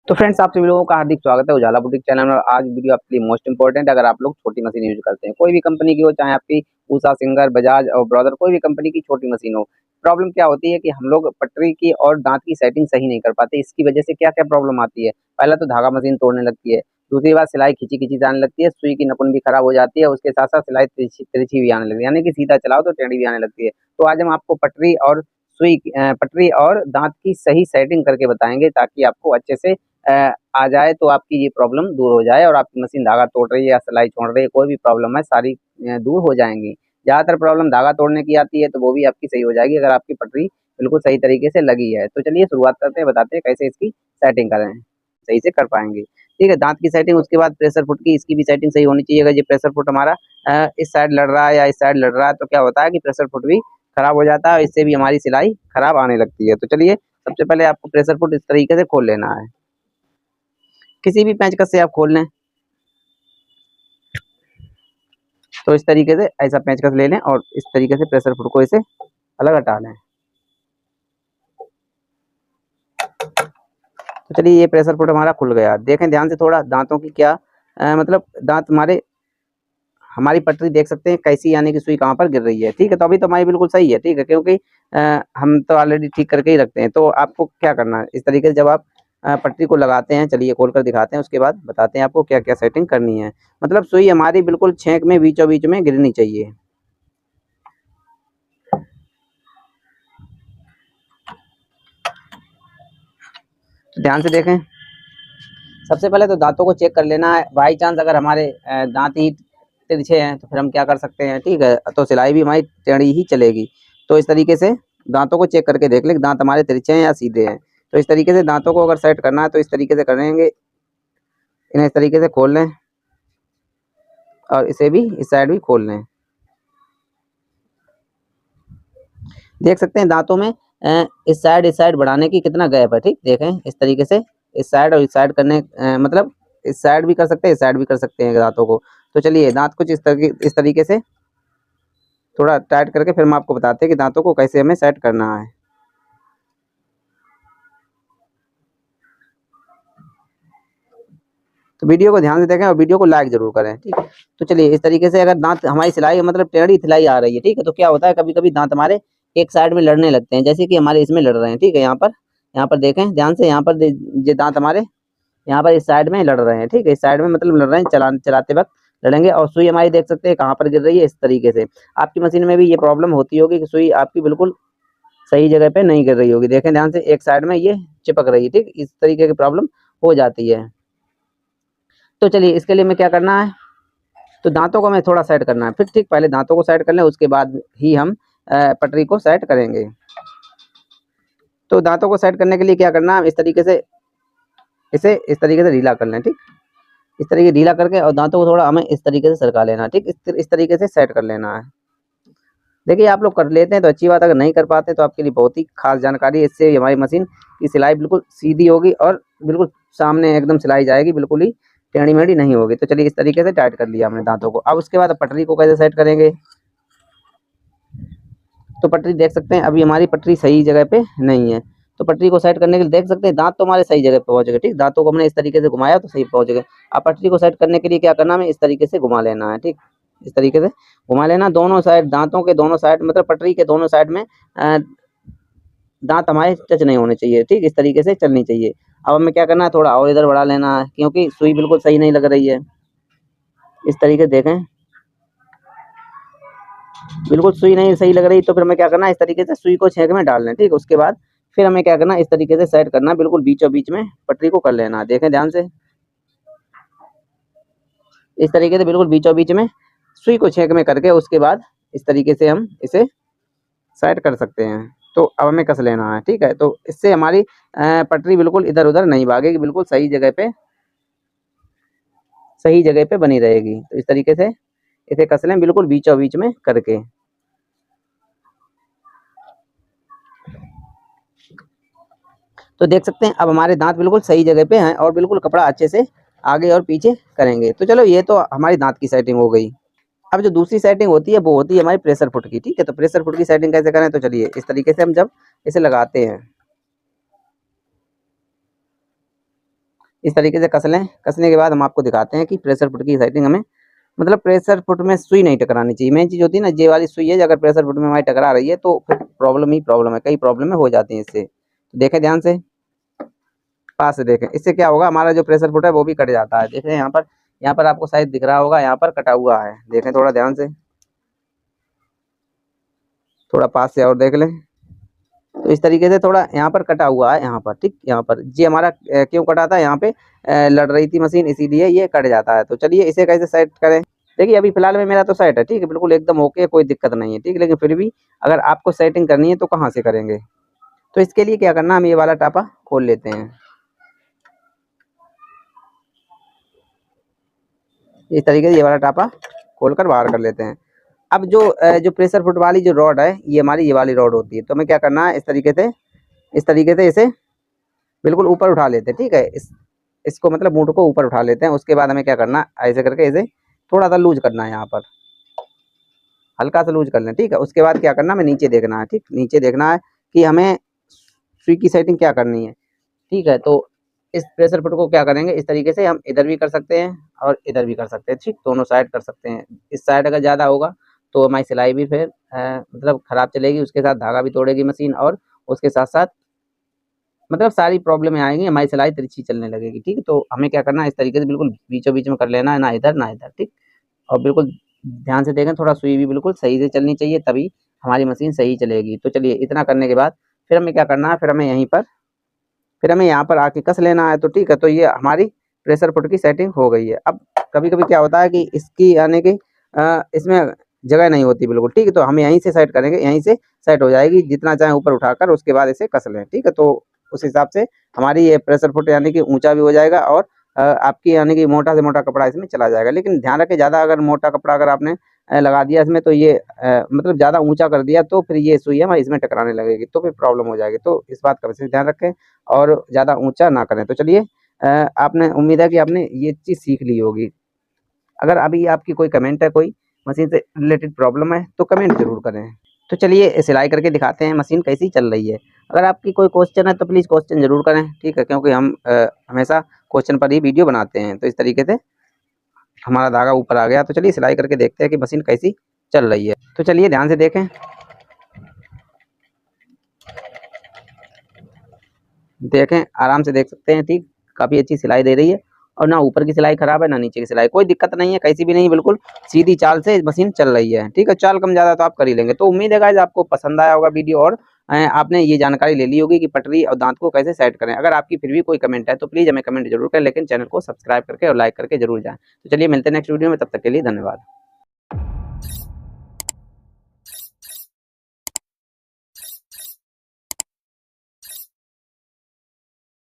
तो फ्रेंड्स, आप सभी लोगों का हार्दिक स्वागत है उजाला बुटीक चैनल में। आज वीडियो आपके लिए मोस्ट इंपॉर्टेंट है। अगर आप लोग छोटी मशीन यूज करते हैं, कोई भी कंपनी की हो, चाहे आपकी उषा, सिंगर, बजाज और ब्रदर, कोई भी कंपनी की छोटी मशीन हो, प्रॉब्लम क्या होती है कि हम लोग पटरी की और दांत की सेटिंग सही नहीं कर पाते। इसकी वजह से क्या क्या प्रॉब्लम आती है? पहला तो धागा मशीन तोड़ने लगती है। दूसरी बात, सिलाई खींची खींची जाने लगती है, सुई की नकुन भी खराब हो जाती है। उसके साथ साथ सिलाई तिरछी तिरछी भी आने लगती है, यानी कि सीधा चलाओ तो टेढ़ी भी आने लगती है। तो आज हम आपको पटरी और दांत की सही सेटिंग करके बताएंगे, ताकि आपको अच्छे से आ जाए, तो आपकी ये प्रॉब्लम दूर हो जाए और आपकी मशीन धागा तोड़ रही है या सिलाई छोड़ रही है, कोई भी प्रॉब्लम है, सारी दूर हो जाएंगी। ज़्यादातर प्रॉब्लम धागा तोड़ने की आती है, तो वो भी आपकी सही हो जाएगी अगर आपकी पटरी बिल्कुल सही तरीके से लगी है। तो चलिए शुरुआत करते हैं, बताते हैं कैसे इसकी सेटिंग करें, सही से कर पाएंगे। ठीक है, दांत की सेटिंग, उसके बाद प्रेशर फुट की, इसकी भी सेटिंग सही होनी चाहिए। अगर ये प्रेशर फुट हमारा इस साइड लड़ रहा है या इस साइड लड़ रहा है, तो क्या होता है कि प्रेशर फुट भी खराब हो जाता है और इससे भी हमारी सिलाई खराब आने लगती है। तो चलिए, सबसे पहले आपको प्रेशर फुट इस तरीके से खोल लेना है। किसी भी पेंचकस से आप खोल लें, तो इस तरीके से ऐसा पेंचकस ले लें और इस तरीके से प्रेशर फुट को इसे अलग हटा लें। तो चलिए, ये प्रेशर फुट हमारा खुल गया। देखें ध्यान से थोड़ा दांतों की क्या मतलब दांत हमारी पटरी देख सकते हैं कैसी, यानी कि सुई कहाँ पर गिर रही है। ठीक है, तो अभी तो हमारी बिल्कुल सही है। ठीक है, क्योंकि हम तो ऑलरेडी ठीक करके ही रखते हैं। तो आपको क्या करना है, इस तरीके से जब आप पटरी को लगाते हैं, चलिए खोल कर दिखाते हैं, उसके बाद बताते हैं आपको क्या क्या सेटिंग करनी है। मतलब सुई हमारी बिल्कुल छेंक में बीचों बीच में गिरनी चाहिए। तो ध्यान से देखें, सबसे पहले तो दांतों को चेक कर लेना है। बाई चांस अगर हमारे दांत ही तिरछे हैं, तो फिर हम क्या कर सकते हैं, ठीक है, तो सिलाई भी हमारी टेढ़ी ही चलेगी। तो इस तरीके से दांतों को चेक करके देख लें दांत हमारे तिरछे हैं या सीधे हैं। तो इस तरीके से दांतों को अगर सेट करना है, तो इस तरीके से करेंगे, इन्हें इस तरीके से खोल लें और इसे भी इस साइड भी खोल लें। देख सकते हैं दांतों में इस साइड बढ़ाने की कितना गैप है। ठीक, देखें इस तरीके से इस साइड और इस साइड करने मतलब इस साइड भी कर सकते हैं, इस साइड भी कर सकते हैं दांतों को। तो चलिए, दांत कुछ इस तरीके से थोड़ा टाइट करके फिर हम आपको बताते हैं कि दांतों को कैसे हमें सेट करना है। तो वीडियो को ध्यान से देखें और वीडियो को लाइक जरूर करें। ठीक है, तो चलिए, इस तरीके से अगर दांत हमारी सिलाई मतलब टेढ़ी सिलाई आ रही है, ठीक है, तो क्या होता है, कभी कभी दांत हमारे एक साइड में लड़ने लगते हैं, जैसे कि हमारे इसमें लड़ रहे हैं। ठीक है, यहाँ पर देखें ध्यान से, यहाँ पर ये दांत हमारे यहाँ पर इस साइड में लड़ रहे हैं। ठीक है, इस साइड में मतलब लड़ रहे हैं, चलाते वक्त लड़ेंगे। और सुई हमारी देख सकते हैं कहाँ पर गिर रही है, इस तरीके से। आपकी मशीन में भी ये प्रॉब्लम होती होगी कि सुई आपकी बिल्कुल सही जगह पे नहीं गिर रही होगी। देखें ध्यान से, एक साइड में ये चिपक रही है। ठीक, इस तरीके की प्रॉब्लम हो जाती है। तो चलिए, इसके लिए हमें क्या करना है, तो दांतों को हमें थोड़ा सेट करना है। फिर ठीक, पहले दांतों को सेट कर लें, उसके बाद ही हम पटरी को सेट करेंगे। तो दांतों को सेट करने के लिए क्या करना है, इस तरीके से इसे इस तरीके से ढीला कर लें। ठीक, इस तरीके ढीला करके और दांतों को थोड़ा हमें इस तरीके से सरका लेना है। ठीक, इस तरीके से सेट कर लेना है। देखिए, आप लोग कर लेते हैं तो अच्छी बात, अगर नहीं कर पाते तो आपके लिए बहुत ही खास जानकारी है। इससे हमारी मशीन की सिलाई बिल्कुल सीधी होगी और बिल्कुल सामने एकदम सिलाई जाएगी, बिल्कुल ही टेढ़ी मेढ़ी नहीं होगी। तो चलिए, इस तरीके से टाइट कर लिया हमने दांतों को। अब उसके बाद पटरी को कैसे सेट करेंगे, तो पटरी देख सकते हैं अभी हमारी पटरी सही जगह पे नहीं है। तो पटरी को सेट करने के लिए देख सकते हैं दांत तो हमारे सही जगह पे पहुंच गए। ठीक, दांतों को हमने इस तरीके से घुमाया तो सही पहुंच गए। अब पटरी को सेट करने के लिए क्या करना है, हमें इस तरीके से घुमा लेना है। ठीक, इस तरीके से घुमा लेना, दोनों साइड दांतों के दोनों साइड, मतलब पटरी के दोनों साइड में दांत हमारे टच नहीं होने चाहिए। ठीक, इस तरीके से चलनी चाहिए। अब हमें क्या करना है, थोड़ा और इधर बढ़ा लेना है, क्योंकि सुई बिल्कुल सही नहीं लग रही है। इस तरीके से देखें, बिल्कुल सुई नहीं सही लग रही, तो फिर हमें क्या करना है, इस तरीके से सुई को छेंक में डाल लें। ठीक, उसके बाद फिर हमें क्या करना है, इस तरीके से सेट करना, बिल्कुल बीचों बीच में पटरी को कर लेना। देखें ध्यान से, इस तरीके से बिल्कुल बीचों बीच में सुई को छेंक में करके उसके बाद इस तरीके से हम इसे सेट कर सकते हैं। तो अब हमें कस लेना है। ठीक है, तो इससे हमारी पटरी बिल्कुल इधर उधर नहीं भागेगी, बिल्कुल सही जगह पे बनी रहेगी। तो इस तरीके से इसे कस लें, बिल्कुल बीचों बीच में करके। तो देख सकते हैं अब हमारे दांत बिल्कुल सही जगह पे हैं और बिल्कुल कपड़ा अच्छे से आगे और पीछे करेंगे। तो चलो, ये तो हमारी दांत की सेटिंग हो गई। अब जो दूसरी सेटिंग होती है वो होती है हमारी प्रेशर फुट की। ठीक है, तो प्रेशर फुट की सेटिंग कैसे करें, तो चलिए, इस तरीके से हम जब इसे लगाते हैं, इस तरीके से कस लें। कसने के बाद हम आपको दिखाते हैं कि प्रेशर फुट की सेटिंग हमें, मतलब प्रेशर फुट में सुई नहीं टकरानी चाहिए। मेन चीज़ होती है ना, ये वाली सुई है, अगर प्रेशर फुट में हमारी टकरा रही है तो फिर प्रॉब्लम ही प्रॉब्लम है, कई प्रॉब्लम हो जाती है इससे। तो देखें ध्यान से, पास से देखें, इससे क्या होगा, हमारा जो प्रेशर फुट है वो भी कट जाता है। देखें यहाँ पर आपको शायद दिख रहा होगा, यहाँ पर कटा हुआ है। देखें थोड़ा ध्यान से, थोड़ा पास से और देख लें। तो इस तरीके से थोड़ा यहाँ पर कटा हुआ है, यहाँ पर, ठीक, यहाँ पर जी हमारा क्यों कटा था, यहाँ पे लड़ रही थी मशीन, इसीलिए ये कट जाता है। तो चलिए इसे कैसे सेट करें। देखिए अभी फिलहाल में मेरा तो सेट है, ठीक है, बिल्कुल एकदम ओके, कोई दिक्कत नहीं है, ठीक है। लेकिन फिर भी अगर आपको सेटिंग करनी है तो कहाँ से करेंगे। तो इसके लिए क्या करना, हम ये वाला टापा खोल लेते हैं, इस तरीके से ये वाला टापा खोलकर बाहर कर लेते हैं। अब जो प्रेशर फुट वाली जो रॉड है, ये हमारी ये वाली रॉड होती है। तो हमें क्या करना है, इस तरीके से इसे बिल्कुल ऊपर उठा लेते हैं, ठीक है। इसको मतलब बूट को ऊपर उठा लेते हैं। उसके बाद हमें क्या करना, ऐसे करके इसे थोड़ा सा लूज करना है, यहाँ पर हल्का सा लूज कर लें, ठीक है। उसके बाद क्या करना, हमें नीचे देखना है, ठीक, नीचे देखना है कि हमें सुई की सेटिंग क्या करनी है, ठीक है। तो इस प्रेशर फुट को क्या करेंगे, इस तरीके से हम इधर भी कर सकते हैं और इधर भी कर सकते हैं, ठीक, दोनों साइड कर सकते हैं। इस साइड अगर ज़्यादा होगा तो हमारी सिलाई भी फिर मतलब ख़राब चलेगी, उसके साथ धागा भी तोड़ेगी मशीन, और उसके साथ साथ मतलब सारी प्रॉब्लम आएंगी, हमारी सिलाई तिरछी चलने लगेगी, ठीक है। तो हमें क्या करना है, इस तरीके से बिल्कुल बीचों बीच में कर लेना है, ना इधर ना इधर, ठीक। और बिल्कुल ध्यान से देखें, थोड़ा सुई भी बिल्कुल सही से चलनी चाहिए, तभी हमारी मशीन सही चलेगी। तो चलिए इतना करने के बाद फिर हमें क्या करना है, फिर हमें यहाँ पर आके कस लेना है। तो ठीक है, तो ये हमारी प्रेशर फुट की सेटिंग हो गई है। अब कभी कभी क्या होता है कि इसकी यानी कि इसमें जगह नहीं होती बिल्कुल, ठीक है। तो हम यहीं से सेट करेंगे, यहीं से सेट हो जाएगी, जितना चाहे ऊपर उठाकर उसके बाद इसे कस लें, ठीक है। तो उस हिसाब से हमारी ये प्रेशर फुट यानी कि ऊंचा भी हो जाएगा, और आपकी यानी कि मोटा से मोटा कपड़ा इसमें चला जाएगा। लेकिन ध्यान रखें, ज़्यादा अगर मोटा कपड़ा अगर आपने लगा दिया इसमें, तो ये मतलब ज़्यादा ऊंचा कर दिया तो फिर ये सुई हमारी इसमें टकराने लगेगी, तो फिर प्रॉब्लम हो जाएगी। तो इस बात का विशेष ध्यान रखें और ज़्यादा ऊंचा ना करें। तो चलिए आपने, उम्मीद है कि आपने ये चीज़ सीख ली होगी। अगर अभी आपकी कोई कमेंट है, कोई मशीन से रिलेटेड प्रॉब्लम है, तो कमेंट ज़रूर करें। तो चलिए सिलाई करके दिखाते हैं मशीन कैसी चल रही है। अगर आपकी कोई क्वेश्चन है तो प्लीज़ क्वेश्चन ज़रूर करें, ठीक है, क्योंकि हम हमेशा क्वेश्चन पर ही वीडियो बनाते हैं। तो इस तरीके से हमारा धागा ऊपर आ गया। तो चलिए सिलाई करके देखते हैं कि मशीन कैसी चल रही है। तो चलिए ध्यान से देखें, आराम से देख सकते हैं, ठीक, काफ़ी अच्छी सिलाई दे रही है, और ना ऊपर की सिलाई खराब है ना नीचे की सिलाई, कोई दिक्कत नहीं है, कैसी भी नहीं, बिल्कुल सीधी चाल से मशीन चल रही है, ठीक है। चाल कम ज़्यादा तो आप कर ही लेंगे। तो उम्मीद है गाइस आपको पसंद आया होगा वीडियो, और आपने ये जानकारी ले ली होगी कि पटरी और दांत को कैसे सेट करें। अगर आपकी फिर भी कोई कमेंट है तो प्लीज़ हमें कमेंट जरूर करें, लेकिन चैनल को सब्सक्राइब करके और लाइक करके जरूर जाएं। तो चलिए मिलते हैं नेक्स्ट वीडियो में, तब तक के लिए धन्यवाद।